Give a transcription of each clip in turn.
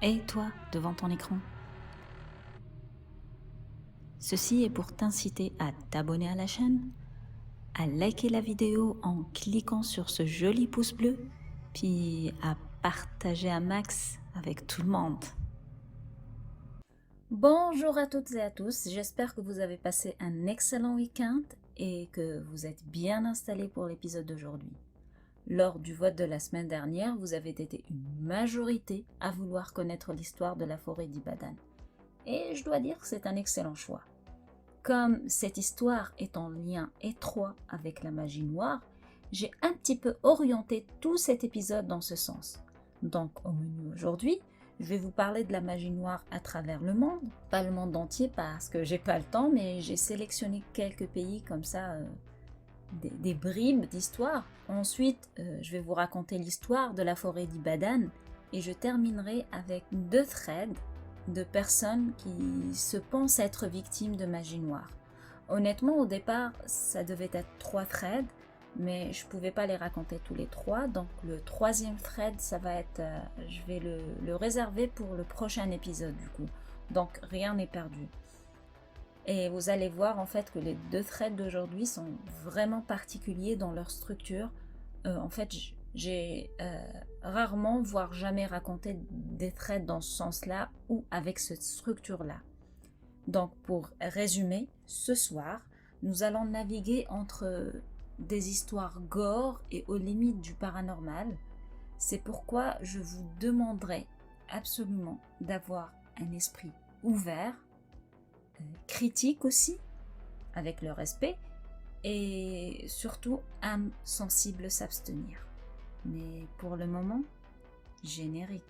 Et toi, devant ton écran. Ceci est pour t'inciter à t'abonner à la chaîne, à liker la vidéo en cliquant sur ce joli pouce bleu, puis à partager un max avec tout le monde. Bonjour à toutes et à tous, j'espère que vous avez passé un excellent week-end et que vous êtes bien installés pour l'épisode d'aujourd'hui. Lors du vote de la semaine dernière, vous avez été une majorité à vouloir connaître l'histoire de la forêt d'Ibadan. Et je dois dire que c'est un excellent choix. Comme cette histoire est en lien étroit avec la magie noire, j'ai un petit peu orienté tout cet épisode dans ce sens. Donc au menu aujourd'hui, je vais vous parler de la magie noire à travers le monde. Pas le monde entier parce que j'ai pas le temps, mais j'ai sélectionné quelques pays comme ça, des bribes d'histoire. Ensuite, je vais vous raconter l'histoire de la forêt d'Ibadan et je terminerai avec 2 threads de personnes qui se pensent être victimes de magie noire. Honnêtement, au départ, ça devait être 3 threads, mais je pouvais pas les raconter tous les 3, donc le 3e thread, ça va être, je vais le réserver pour le prochain épisode du coup. Donc rien n'est perdu. Et vous allez voir en fait que les 2 threads d'aujourd'hui sont vraiment particuliers dans leur structure. En fait, j'ai rarement, voire jamais raconté des threads dans ce sens-là ou avec cette structure-là. Donc pour résumer, ce soir, nous allons naviguer entre des histoires gore et aux limites du paranormal. C'est pourquoi je vous demanderai absolument d'avoir un esprit ouvert, critique aussi, avec le respect, et surtout âme sensible s'abstenir. Mais pour le moment, générique.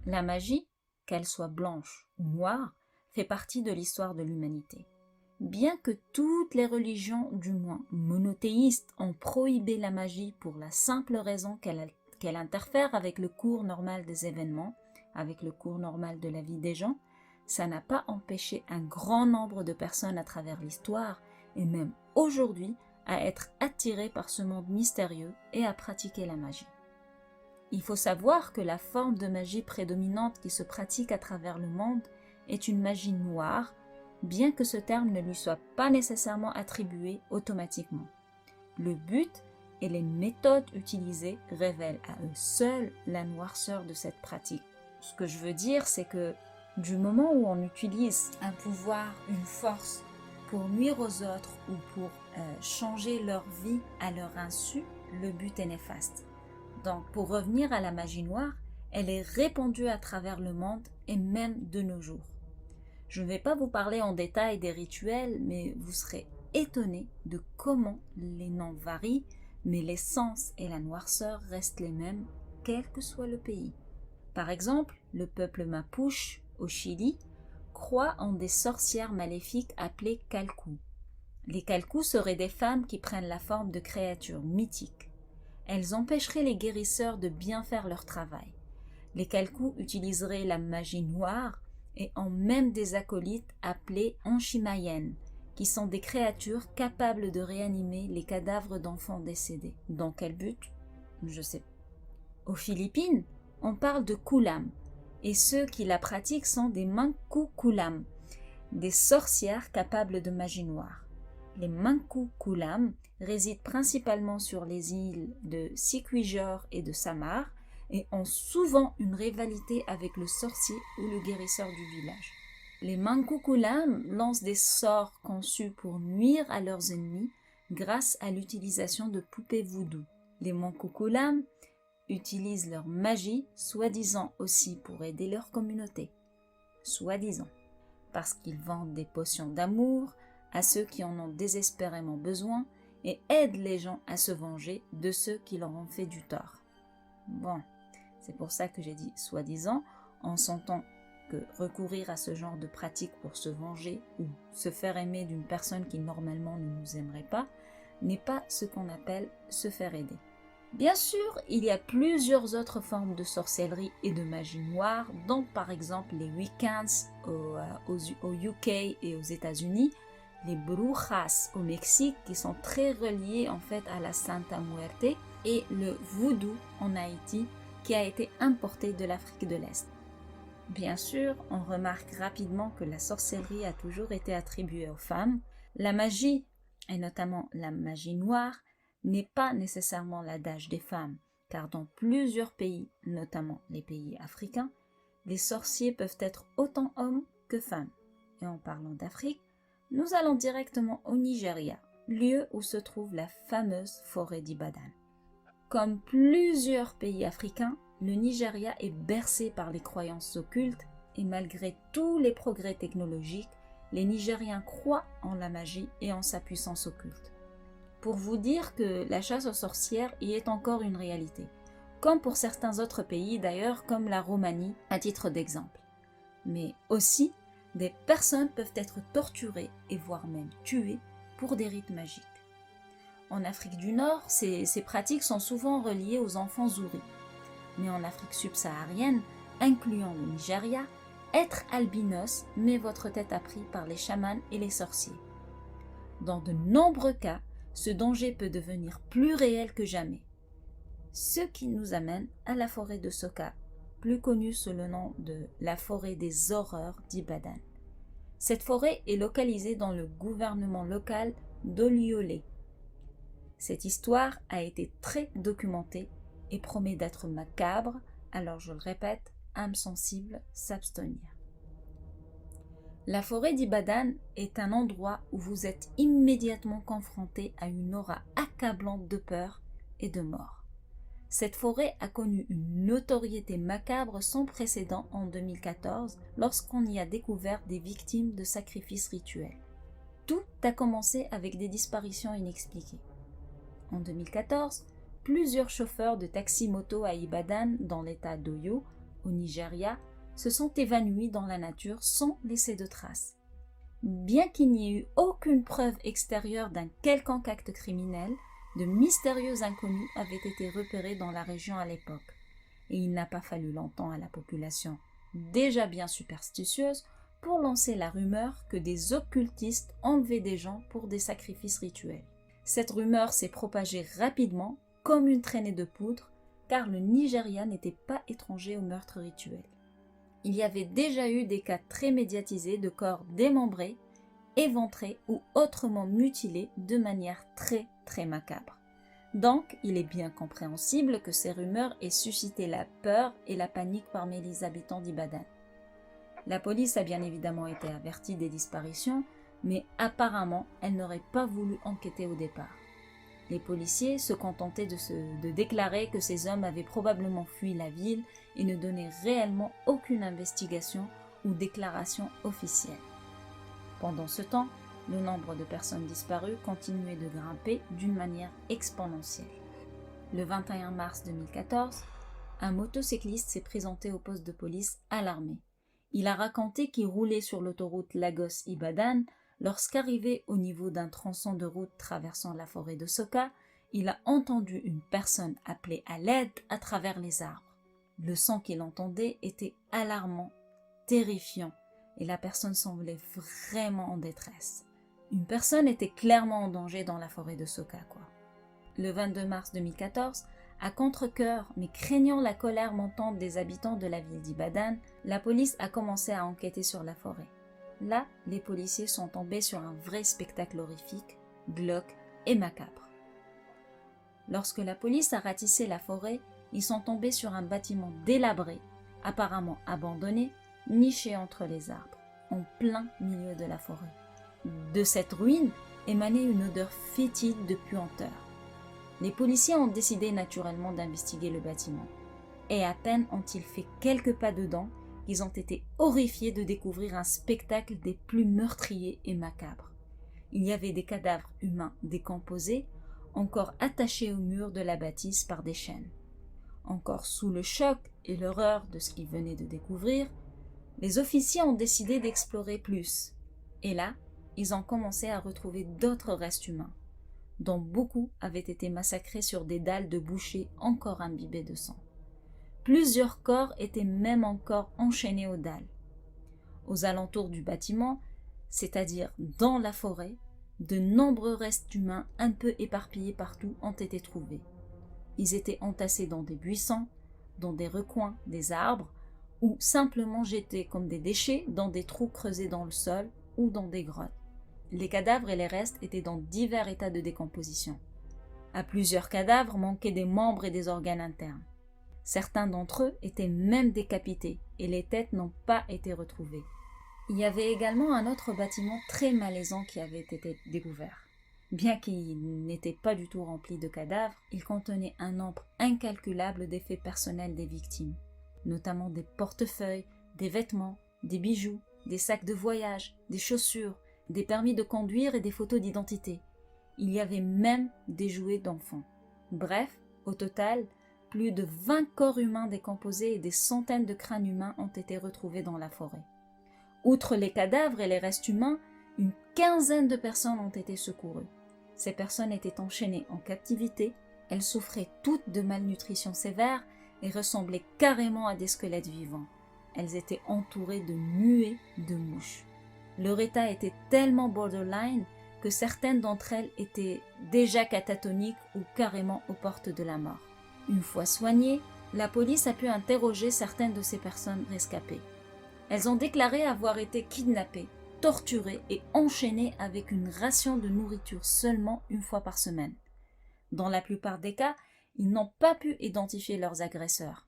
La magie, qu'elle soit blanche ou noire, fait partie de l'histoire de l'humanité. Bien que toutes les religions, du moins monothéistes, ont prohibé la magie pour la simple raison qu'elle interfère avec le cours normal des événements, avec le cours normal de la vie des gens, ça n'a pas empêché un grand nombre de personnes à travers l'histoire, et même aujourd'hui, à être attirées par ce monde mystérieux et à pratiquer la magie. Il faut savoir que la forme de magie prédominante qui se pratique à travers le monde est une magie noire, bien que ce terme ne lui soit pas nécessairement attribué automatiquement. Le but et les méthodes utilisées révèlent à eux seuls la noirceur de cette pratique. Ce que je veux dire, c'est que du moment où on utilise un pouvoir, une force pour nuire aux autres ou pour changer leur vie à leur insu, le but est néfaste. Donc, pour revenir à la magie noire, elle est répandue à travers le monde et même de nos jours. Je ne vais pas vous parler en détail des rituels, mais vous serez étonnés de comment les noms varient, mais l'essence et la noirceur restent les mêmes, quel que soit le pays. Par exemple, le peuple Mapuche, au Chili, croit en des sorcières maléfiques appelées Calcou. Les Calcou seraient des femmes qui prennent la forme de créatures mythiques. Elles empêcheraient les guérisseurs de bien faire leur travail. Les Calcou utiliseraient la magie noire et ont même des acolytes appelés Anshimayen, qui sont des créatures capables de réanimer les cadavres d'enfants décédés. Dans quel but? Je sais. Aux Philippines, on parle de Kulam, et ceux qui la pratiquent sont des Mangku Kulam, des sorcières capables de magie noire. Les Mangku Kulam résident principalement sur les îles de Siquijor et de Samar et ont souvent une rivalité avec le sorcier ou le guérisseur du village. Les Mangku Kulam lancent des sorts conçus pour nuire à leurs ennemis grâce à l'utilisation de poupées voodoo. Les Mangku Kulam utilisent leur magie, soi-disant aussi pour aider leur communauté. Soi-disant. Parce qu'ils vendent des potions d'amour, à ceux qui en ont désespérément besoin et aide les gens à se venger de ceux qui leur ont fait du tort. Bon, c'est pour ça que j'ai dit soi-disant, en sentant que recourir à ce genre de pratique pour se venger ou se faire aimer d'une personne qui normalement ne nous aimerait pas, n'est pas ce qu'on appelle se faire aider. Bien sûr, il y a plusieurs autres formes de sorcellerie et de magie noire, dont par exemple les Wiccans au UK et aux États-Unis, les brujas au Mexique qui sont très reliés en fait à la Santa Muerte et le voodoo en Haïti qui a été importé de l'Afrique de l'Est. Bien sûr, on remarque rapidement que la sorcellerie a toujours été attribuée aux femmes. La magie, et notamment la magie noire, n'est pas nécessairement l'adage des femmes, car dans plusieurs pays, notamment les pays africains, les sorciers peuvent être autant hommes que femmes. Et en parlant d'Afrique, nous allons directement au Nigeria, lieu où se trouve la fameuse forêt d'Ibadan. Comme plusieurs pays africains, le Nigeria est bercé par les croyances occultes et malgré tous les progrès technologiques, les Nigériens croient en la magie et en sa puissance occulte. Pour vous dire que la chasse aux sorcières y est encore une réalité, comme pour certains autres pays d'ailleurs comme la Roumanie à titre d'exemple. Mais aussi, des personnes peuvent être torturées et voire même tuées pour des rites magiques. En Afrique du Nord, ces pratiques sont souvent reliées aux enfants zouris. Mais en Afrique subsaharienne, incluant le Nigeria, être albinos met votre tête à prix par les chamans et les sorciers. Dans de nombreux cas, ce danger peut devenir plus réel que jamais. Ce qui nous amène à la forêt de Soka, plus connue sous le nom de la forêt des horreurs d'Ibadan. Cette forêt est localisée dans le gouvernement local d'Oliolé. Cette histoire a été très documentée et promet d'être macabre, alors je le répète, âme sensible, s'abstenir. La forêt d'Ibadan est un endroit où vous êtes immédiatement confronté à une aura accablante de peur et de mort. Cette forêt a connu une notoriété macabre sans précédent en 2014 lorsqu'on y a découvert des victimes de sacrifices rituels. Tout a commencé avec des disparitions inexpliquées. En 2014, plusieurs chauffeurs de taxi-moto à Ibadan, dans l'état d'Oyo, au Nigeria, se sont évanouis dans la nature sans laisser de traces. Bien qu'il n'y ait eu aucune preuve extérieure d'un quelconque acte criminel, de mystérieux inconnus avaient été repérés dans la région à l'époque. Et il n'a pas fallu longtemps à la population, déjà bien superstitieuse, pour lancer la rumeur que des occultistes enlevaient des gens pour des sacrifices rituels. Cette rumeur s'est propagée rapidement, comme une traînée de poudre, car le Nigeria n'était pas étranger aux meurtres rituels. Il y avait déjà eu des cas très médiatisés de corps démembrés, éventrés ou autrement mutilés de manière très macabre. Donc, il est bien compréhensible que ces rumeurs aient suscité la peur et la panique parmi les habitants d'Ibadan. La police a bien évidemment été avertie des disparitions, mais apparemment, elle n'aurait pas voulu enquêter au départ. Les policiers se contentaient de déclarer que ces hommes avaient probablement fui la ville et ne donnaient réellement aucune investigation ou déclaration officielle. Pendant ce temps, le nombre de personnes disparues continuait de grimper d'une manière exponentielle. Le 21 mars 2014, un motocycliste s'est présenté au poste de police alarmé. Il a raconté qu'il roulait sur l'autoroute Lagos-Ibadan. Lorsqu'arrivé au niveau d'un tronçon de route traversant la forêt de Soka, il a entendu une personne appeler à l'aide à travers les arbres. Le son qu'il entendait était alarmant, terrifiant, et la personne semblait vraiment en détresse. Une personne était clairement en danger dans la forêt de Soka, quoi. Le 22 mars 2014, à contre-cœur, mais craignant la colère montante des habitants de la ville d'Ibadan, la police a commencé à enquêter sur la forêt. Là, les policiers sont tombés sur un vrai spectacle horrifique, glauque et macabre. Lorsque la police a ratissé la forêt, ils sont tombés sur un bâtiment délabré, apparemment abandonné, niché entre les arbres, en plein milieu de la forêt. De cette ruine émanait une odeur fétide de puanteur. Les policiers ont décidé naturellement d'investiguer le bâtiment. Et à peine ont-ils fait quelques pas dedans, ils ont été horrifiés de découvrir un spectacle des plus meurtriers et macabres. il y avait des cadavres humains décomposés, encore attachés au mur de la bâtisse par des chaînes. Encore sous le choc et l'horreur de ce qu'ils venaient de découvrir, les officiers ont décidé d'explorer plus. Et là, ils ont commencé à retrouver d'autres restes humains, dont beaucoup avaient été massacrés sur des dalles de boucher encore imbibées de sang. Plusieurs corps étaient même encore enchaînés aux dalles. Aux alentours du bâtiment, c'est-à-dire dans la forêt, de nombreux restes humains un peu éparpillés partout ont été trouvés. Ils étaient entassés dans des buissons, dans des recoins des arbres, ou simplement jetés comme des déchets dans des trous creusés dans le sol ou dans des grottes. Les cadavres et les restes étaient dans divers états de décomposition. À plusieurs cadavres manquaient des membres et des organes internes. Certains d'entre eux étaient même décapités et les têtes n'ont pas été retrouvées. Il y avait également un autre bâtiment très malaisant qui avait été découvert. Bien qu'il n'était pas du tout rempli de cadavres, il contenait un nombre incalculable d'effets personnels des victimes, notamment des portefeuilles, des vêtements, des bijoux, des sacs de voyage, des chaussures, des permis de conduire et des photos d'identité. Il y avait même des jouets d'enfants. Bref, au total, plus de 20 corps humains décomposés et des centaines de crânes humains ont été retrouvés dans la forêt. Outre les cadavres et les restes humains, une quinzaine de personnes ont été secourues. Ces personnes étaient enchaînées en captivité, elles souffraient toutes de malnutrition sévère et ressemblaient carrément à des squelettes vivants. Elles étaient entourées de nuées de mouches. Leur état était tellement borderline que certaines d'entre elles étaient déjà catatoniques ou carrément aux portes de la mort. Une fois soignées, la police a pu interroger certaines de ces personnes rescapées. Elles ont déclaré avoir été kidnappées, torturées et enchaînées avec une ration de nourriture seulement une fois par semaine. Dans la plupart des cas, ils n'ont pas pu identifier leurs agresseurs.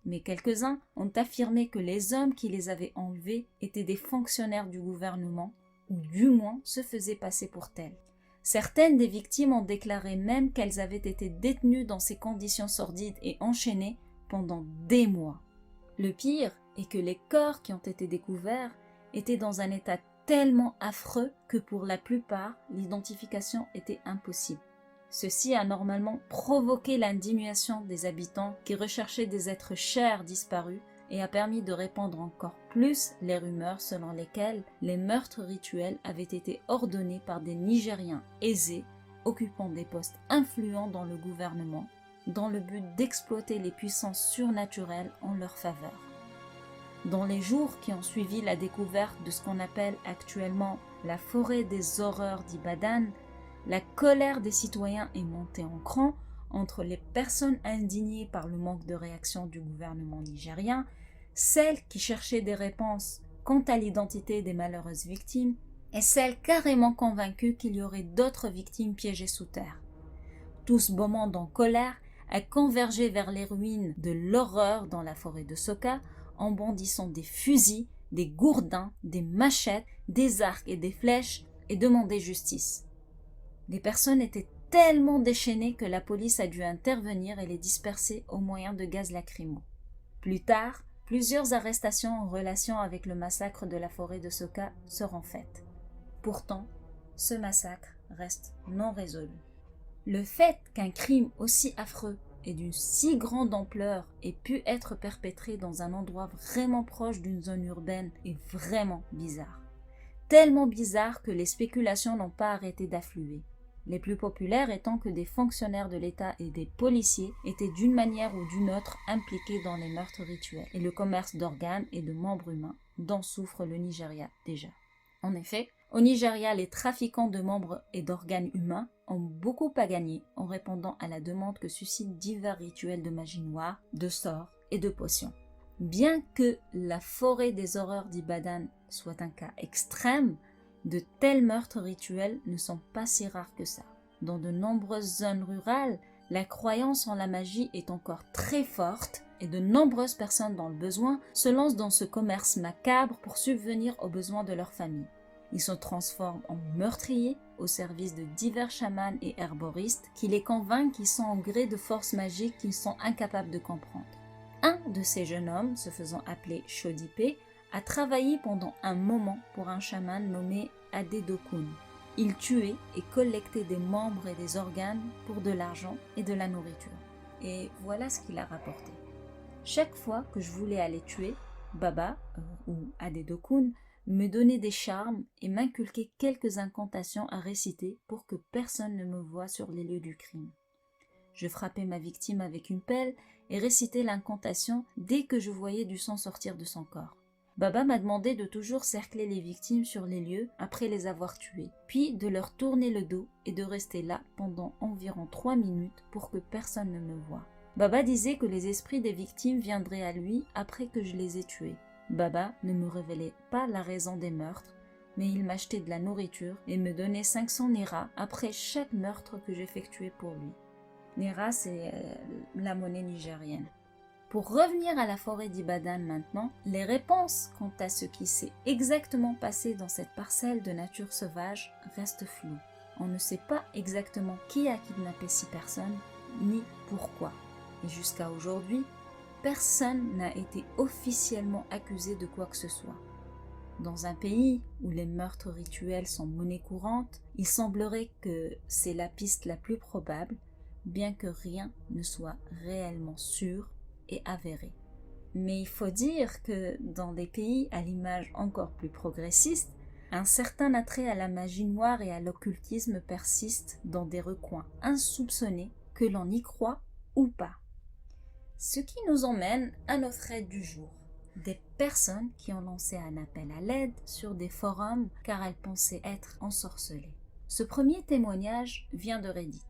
Mais quelques-uns ont affirmé que les hommes qui les avaient enlevés étaient des fonctionnaires du gouvernement, ou du moins se faisaient passer pour tels. Certaines des victimes ont déclaré même qu'elles avaient été détenues dans ces conditions sordides et enchaînées pendant des mois. Le pire est que les corps qui ont été découverts étaient dans un état tellement affreux que pour la plupart, l'identification était impossible. Ceci a normalement provoqué l'indignation des habitants qui recherchaient des êtres chers disparus et a permis de répandre encore plus les rumeurs selon lesquelles les meurtres rituels avaient été ordonnés par des Nigériens aisés occupant des postes influents dans le gouvernement dans le but d'exploiter les puissances surnaturelles en leur faveur. Dans les jours qui ont suivi la découverte de ce qu'on appelle actuellement la forêt des horreurs d'Ibadan, la colère des citoyens est montée en cran entre les personnes indignées par le manque de réaction du gouvernement nigérien, celles qui cherchaient des réponses quant à l'identité des malheureuses victimes et celles carrément convaincues qu'il y aurait d'autres victimes piégées sous terre. Tout ce beau monde en colère a convergé vers les ruines de l'horreur dans la forêt de Soka en bondissant des fusils, des gourdins, des machettes, des arcs et des flèches et demandé justice. Les personnes étaient tellement déchaînées que la police a dû intervenir et les disperser au moyen de gaz lacrymo. Plus tard, plusieurs arrestations en relation avec le massacre de la forêt de Soka seront faites. Pourtant, ce massacre reste non résolu. Le fait qu'un crime aussi affreux et d'une si grande ampleur ait pu être perpétré dans un endroit vraiment proche d'une zone urbaine est vraiment bizarre. Tellement bizarre que les spéculations n'ont pas arrêté d'affluer. Les plus populaires étant que des fonctionnaires de l'État et des policiers étaient d'une manière ou d'une autre impliqués dans les meurtres rituels et le commerce d'organes et de membres humains dont souffre le Nigeria déjà. En effet, au Nigeria, les trafiquants de membres et d'organes humains ont beaucoup à gagner en répondant à la demande que suscitent divers rituels de magie noire, de sorts et de potions. Bien que la forêt des horreurs d'Ibadan soit un cas extrême, de tels meurtres rituels ne sont pas si rares que ça. Dans de nombreuses zones rurales, la croyance en la magie est encore très forte et de nombreuses personnes dans le besoin se lancent dans ce commerce macabre pour subvenir aux besoins de leur famille. Ils se transforment en meurtriers au service de divers chamans et herboristes qui les convainquent qu'ils sont en gré de forces magiques qu'ils sont incapables de comprendre. Un de ces jeunes hommes, se faisant appeler Shodipe, a travaillé pendant un moment pour un chaman nommé Adedokun. Il tuait et collectait des membres et des organes pour de l'argent et de la nourriture. Et voilà ce qu'il a rapporté. Chaque fois que je voulais aller tuer, Baba, ou Adedokun, me donnait des charmes et m'inculquait quelques incantations à réciter pour que personne ne me voie sur les lieux du crime. Je frappais ma victime avec une pelle et récitais l'incantation dès que je voyais du sang sortir de son corps. Baba m'a demandé de toujours cercler les victimes sur les lieux après les avoir tuées, puis de leur tourner le dos et de rester là pendant environ 3 minutes pour que personne ne me voie. Baba disait que les esprits des victimes viendraient à lui après que je les ai tuées. Baba ne me révélait pas la raison des meurtres, mais il m'achetait de la nourriture et me donnait 500 Nera après chaque meurtre que j'effectuais pour lui. Nera, c'est la monnaie nigérienne. Pour revenir à la forêt d'Ibadan maintenant, les réponses quant à ce qui s'est exactement passé dans cette parcelle de nature sauvage restent floues. On ne sait pas exactement qui a kidnappé 6 personnes, ni pourquoi. Et jusqu'à aujourd'hui, personne n'a été officiellement accusé de quoi que ce soit. Dans un pays où les meurtres rituels sont monnaie courante, il semblerait que c'est la piste la plus probable, bien que rien ne soit réellement sûr et avéré. Mais il faut dire que dans des pays à l'image encore plus progressiste, un certain attrait à la magie noire et à l'occultisme persiste dans des recoins insoupçonnés, que l'on y croit ou pas. Ce qui nous emmène à notre aide du jour. Des personnes qui ont lancé un appel à l'aide sur des forums car elles pensaient être ensorcelées. Ce premier témoignage vient de Reddit.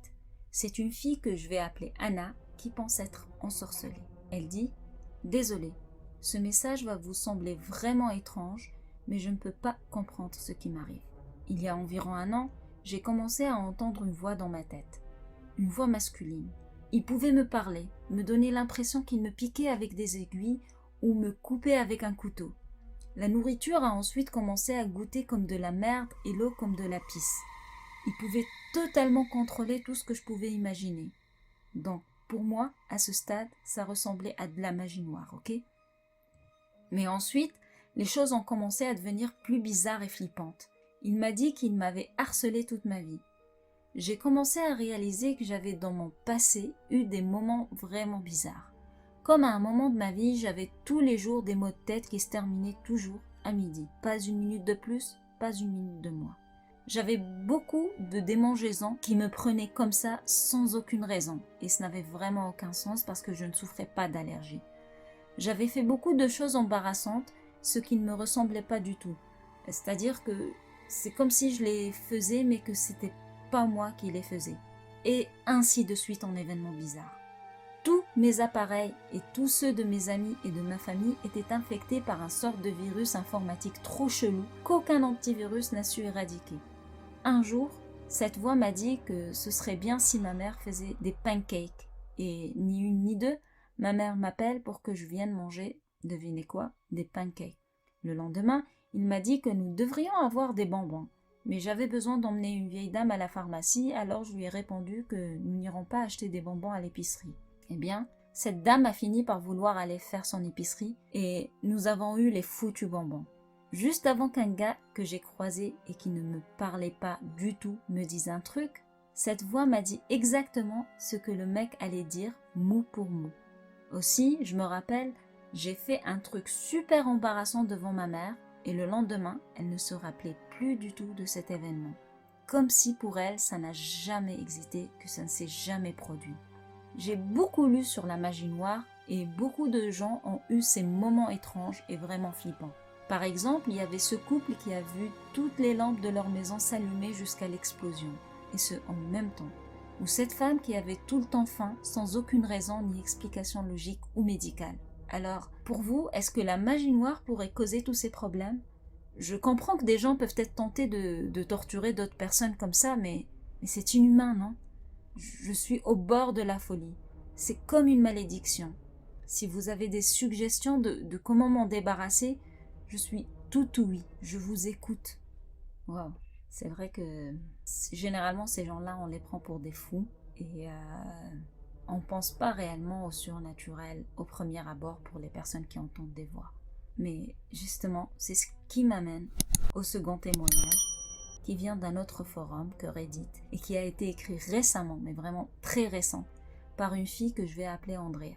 C'est une fille que je vais appeler Anna qui pense être ensorcelée. Elle dit « Désolée, ce message va vous sembler vraiment étrange, mais je ne peux pas comprendre ce qui m'arrive. Il y a environ 1 an, j'ai commencé à entendre une voix dans ma tête. Une voix masculine. Il pouvait me parler, me donner l'impression qu'il me piquait avec des aiguilles ou me coupait avec un couteau. La nourriture a ensuite commencé à goûter comme de la merde et l'eau comme de la pisse. Il pouvait totalement contrôler tout ce que je pouvais imaginer. Donc, pour moi, à ce stade, ça ressemblait à de la magie noire, ok? Mais ensuite, les choses ont commencé à devenir plus bizarres et flippantes. Il m'a dit qu'il m'avait harcelé toute ma vie. J'ai commencé à réaliser que j'avais dans mon passé eu des moments vraiment bizarres. Comme à un moment de ma vie, j'avais tous les jours des maux de tête qui se terminaient toujours à midi. Pas une minute de plus, pas une minute de moins. J'avais beaucoup de démangeaisons qui me prenaient comme ça sans aucune raison. Et ce n'avait vraiment aucun sens parce que je ne souffrais pas d'allergie. J'avais fait beaucoup de choses embarrassantes, ce qui ne me ressemblait pas du tout. C'est-à-dire que c'est comme si je les faisais mais que c'était pas moi qui les faisais. Et ainsi de suite en événements bizarres. Tous mes appareils et tous ceux de mes amis et de ma famille étaient infectés par un sort de virus informatique trop chelou qu'aucun antivirus n'a su éradiquer. Un jour, cette voix m'a dit que ce serait bien si ma mère faisait des pancakes. Et ni une ni deux, ma mère m'appelle pour que je vienne manger, devinez quoi, des pancakes. Le lendemain, il m'a dit que nous devrions avoir des bonbons. Mais j'avais besoin d'emmener une vieille dame à la pharmacie, alors je lui ai répondu que nous n'irons pas acheter des bonbons à l'épicerie. Eh bien, cette dame a fini par vouloir aller faire son épicerie et nous avons eu les foutus bonbons. Juste avant qu'un gars que j'ai croisé et qui ne me parlait pas du tout me dise un truc, cette voix m'a dit exactement ce que le mec allait dire mot pour mot. Aussi, je me rappelle, j'ai fait un truc super embarrassant devant ma mère et le lendemain, elle ne se rappelait plus du tout de cet événement. Comme si pour elle, ça n'a jamais existé, que ça ne s'est jamais produit. J'ai beaucoup lu sur la magie noire et beaucoup de gens ont eu ces moments étranges et vraiment flippants. Par exemple, il y avait ce couple qui a vu toutes les lampes de leur maison s'allumer jusqu'à l'explosion, et ce en même temps. Ou cette femme qui avait tout le temps faim sans aucune raison ni explication logique ou médicale. Alors, pour vous, est-ce que la magie noire pourrait causer tous ces problèmes? Je comprends que des gens peuvent être tentés de torturer d'autres personnes comme ça, mais c'est inhumain, non? Je suis au bord de la folie. C'est comme une malédiction. Si vous avez des suggestions de comment m'en débarrasser, je suis tout oui, je vous écoute. Wow. C'est vrai que généralement ces gens-là, on les prend pour des fous et on ne pense pas réellement au surnaturel au premier abord pour les personnes qui entendent des voix. Mais justement, c'est ce qui m'amène au second témoignage qui vient d'un autre forum que Reddit et qui a été écrit récemment, mais vraiment très récent, par une fille que je vais appeler Andrea.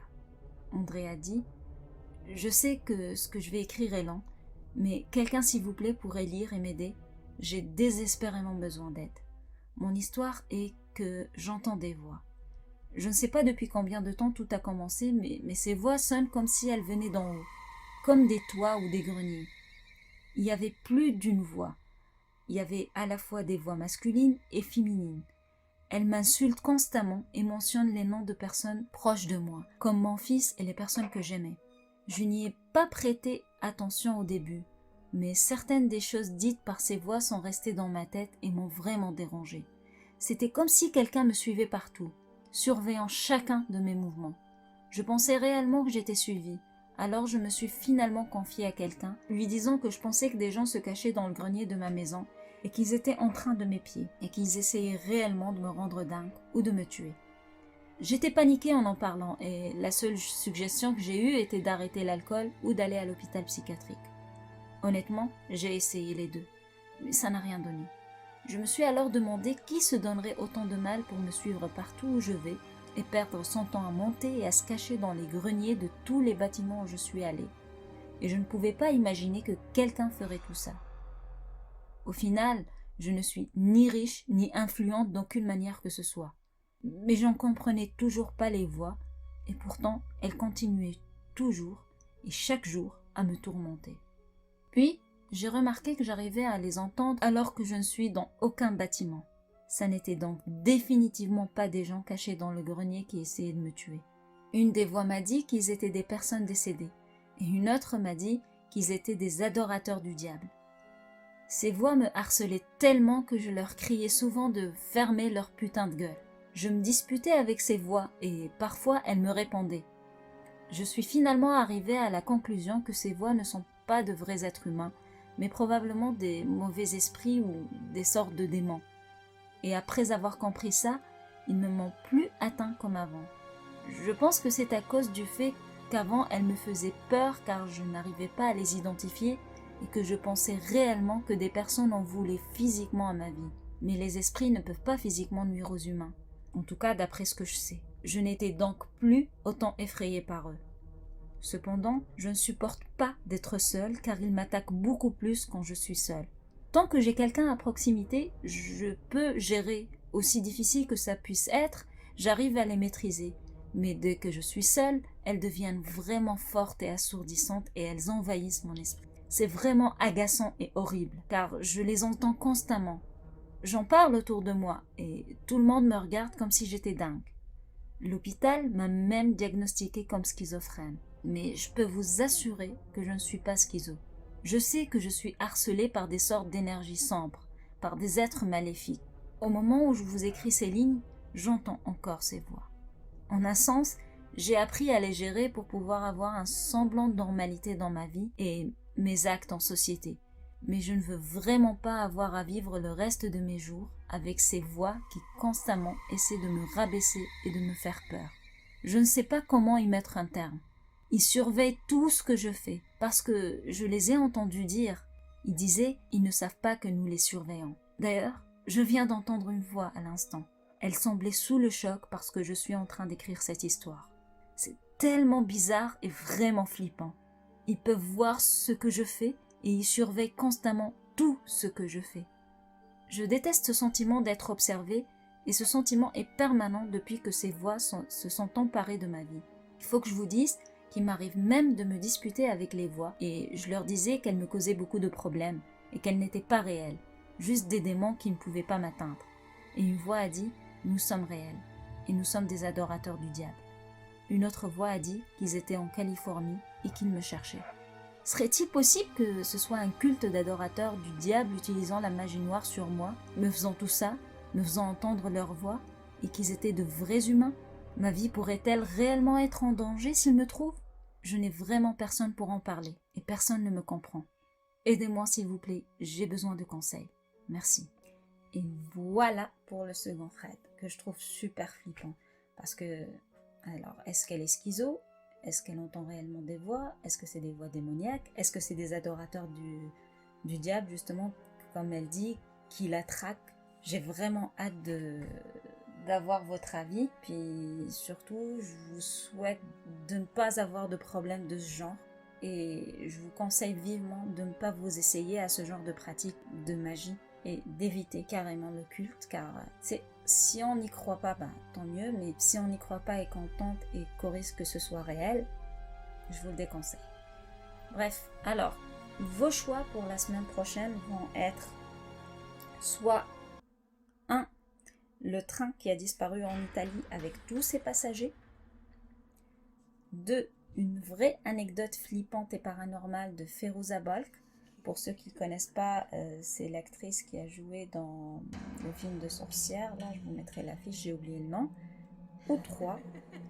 Andrea dit « Je sais que ce que je vais écrire est lent, mais quelqu'un s'il vous plaît pourrait lire et m'aider. J'ai désespérément besoin d'aide. Mon histoire est que j'entends des voix. Je ne sais pas depuis combien de temps tout a commencé, mais ces voix sonnent comme si elles venaient d'en haut, comme des toits ou des greniers. Il y avait plus d'une voix. Il y avait à la fois des voix masculines et féminines. Elles m'insultent constamment et mentionnent les noms de personnes proches de moi, comme mon fils et les personnes que j'aimais. Je n'y ai pas prêté attention au début, mais certaines des choses dites par ces voix sont restées dans ma tête et m'ont vraiment dérangée. C'était comme si quelqu'un me suivait partout, surveillant chacun de mes mouvements. Je pensais réellement que j'étais suivie, alors je me suis finalement confiée à quelqu'un, lui disant que je pensais que des gens se cachaient dans le grenier de ma maison et qu'ils étaient en train de m'épier et qu'ils essayaient réellement de me rendre dingue ou de me tuer. J'étais paniquée en parlant et la seule suggestion que j'ai eue était d'arrêter l'alcool ou d'aller à l'hôpital psychiatrique. Honnêtement, j'ai essayé les deux, mais ça n'a rien donné. Je me suis alors demandé qui se donnerait autant de mal pour me suivre partout où je vais et perdre son temps à monter et à se cacher dans les greniers de tous les bâtiments où je suis allée. Et je ne pouvais pas imaginer que quelqu'un ferait tout ça. Au final, je ne suis ni riche ni influente d'aucune manière que ce soit. Mais j'en comprenais toujours pas les voix, et pourtant elles continuaient toujours et chaque jour à me tourmenter. Puis, j'ai remarqué que j'arrivais à les entendre alors que je ne suis dans aucun bâtiment. Ça n'était donc définitivement pas des gens cachés dans le grenier qui essayaient de me tuer. Une des voix m'a dit qu'ils étaient des personnes décédées, et une autre m'a dit qu'ils étaient des adorateurs du diable. Ces voix me harcelaient tellement que je leur criais souvent de fermer leur putain de gueule. Je me disputais avec ces voix et parfois elles me répondaient. Je suis finalement arrivée à la conclusion que ces voix ne sont pas de vrais êtres humains, mais probablement des mauvais esprits ou des sortes de démons. Et après avoir compris ça, ils ne m'ont plus atteint comme avant. Je pense que c'est à cause du fait qu'avant elles me faisaient peur car je n'arrivais pas à les identifier et que je pensais réellement que des personnes en voulaient physiquement à ma vie. Mais les esprits ne peuvent pas physiquement nuire aux humains. En tout cas, d'après ce que je sais. Je n'étais donc plus autant effrayée par eux. Cependant, je ne supporte pas d'être seule car ils m'attaquent beaucoup plus quand je suis seule. Tant que j'ai quelqu'un à proximité, je peux gérer. Aussi difficile que ça puisse être, j'arrive à les maîtriser. Mais dès que je suis seule, elles deviennent vraiment fortes et assourdissantes et elles envahissent mon esprit. C'est vraiment agaçant et horrible car je les entends constamment. J'en parle autour de moi et tout le monde me regarde comme si j'étais dingue. L'hôpital m'a même diagnostiqué comme schizophrène, mais je peux vous assurer que je ne suis pas schizo. Je sais que je suis harcelée par des sortes d'énergie sombre, par des êtres maléfiques. Au moment où je vous écris ces lignes, j'entends encore ces voix. En un sens, j'ai appris à les gérer pour pouvoir avoir un semblant de normalité dans ma vie et mes actes en société. Mais je ne veux vraiment pas avoir à vivre le reste de mes jours avec ces voix qui constamment essaient de me rabaisser et de me faire peur. Je ne sais pas comment y mettre un terme. Ils surveillent tout ce que je fais, parce que je les ai entendus dire. Ils disaient, ils ne savent pas que nous les surveillons. D'ailleurs, je viens d'entendre une voix à l'instant. Elle semblait sous le choc parce que je suis en train d'écrire cette histoire. C'est tellement bizarre et vraiment flippant. Ils peuvent voir ce que je fais et ils surveillent constamment tout ce que je fais. Je déteste ce sentiment d'être observé et ce sentiment est permanent depuis que ces voix se sont emparées de ma vie. Il faut que je vous dise qu'il m'arrive même de me disputer avec les voix et je leur disais qu'elles me causaient beaucoup de problèmes et qu'elles n'étaient pas réelles, juste des démons qui ne pouvaient pas m'atteindre. Et une voix a dit « Nous sommes réels et nous sommes des adorateurs du diable ». Une autre voix a dit qu'ils étaient en Californie et qu'ils me cherchaient. Serait-il possible que ce soit un culte d'adorateurs du diable utilisant la magie noire sur moi, me faisant tout ça, me faisant entendre leur voix, et qu'ils étaient de vrais humains? Ma vie pourrait-elle réellement être en danger s'ils me trouvent? Je n'ai vraiment personne pour en parler, et personne ne me comprend. Aidez-moi s'il vous plaît, j'ai besoin de conseils. Merci. Et voilà pour le second thread, que je trouve super flippant. Parce que, alors, est-ce qu'elle est schizo? Est-ce qu'elle entend réellement des voix? Est-ce que c'est des voix démoniaques? Est-ce que c'est des adorateurs du diable, justement, comme elle dit, qui la traque. J'ai vraiment hâte d'avoir votre avis. Puis surtout, je vous souhaite de ne pas avoir de problème de ce genre. Et je vous conseille vivement de ne pas vous essayer à ce genre de pratique de magie et d'éviter carrément le culte, car si on n'y croit pas, ben, tant mieux, mais si on n'y croit pas et qu'on tente et qu'au risque que ce soit réel, je vous le déconseille. Bref, alors, vos choix pour la semaine prochaine vont être soit 1. Le train qui a disparu en Italie avec tous ses passagers. 2. Une vraie anecdote flippante et paranormale de Fairuza Balk. Pour ceux qui ne connaissent pas, c'est l'actrice qui a joué dans le film de sorcière. Là, je vous mettrai l'affiche, j'ai oublié le nom. Ou 3.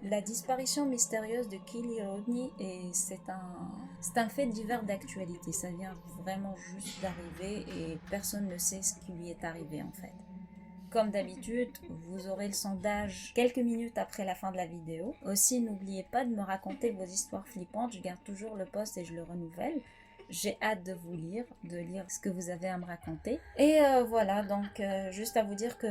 La disparition mystérieuse de Kylie Rodney, et c'est un fait divers d'actualité. Ça vient vraiment juste d'arriver et personne ne sait ce qui lui est arrivé en fait. Comme d'habitude, vous aurez le sondage quelques minutes après la fin de la vidéo. Aussi, n'oubliez pas de me raconter vos histoires flippantes. Je garde toujours le post et je le renouvelle. J'ai hâte de vous lire, de lire ce que vous avez à me raconter. Et voilà, donc juste à vous dire que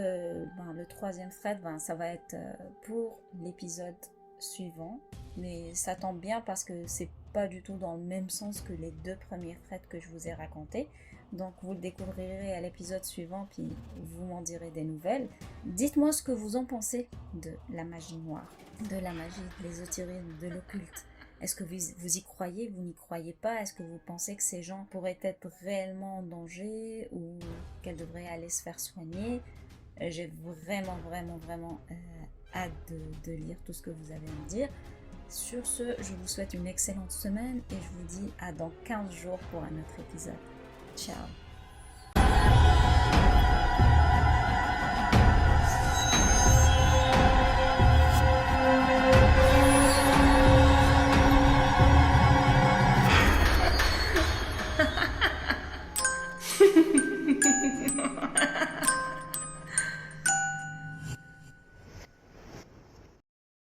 le troisième thread, ça va être pour l'épisode suivant. Mais ça tombe bien parce que c'est pas du tout dans le même sens que les 2 premiers threads que je vous ai racontés. Donc vous le découvrirez à l'épisode suivant, puis vous m'en direz des nouvelles. Dites-moi ce que vous en pensez de la magie noire, de la magie, de l'ésotérisme, de l'occulte. Est-ce que vous y croyez, vous n'y croyez pas? Est-ce que vous pensez que ces gens pourraient être réellement en danger ou qu'elles devraient aller se faire soigner? J'ai vraiment hâte de lire tout ce que vous avez à me dire. Sur ce, je vous souhaite une excellente semaine et je vous dis à dans 15 jours pour un autre épisode. Ciao!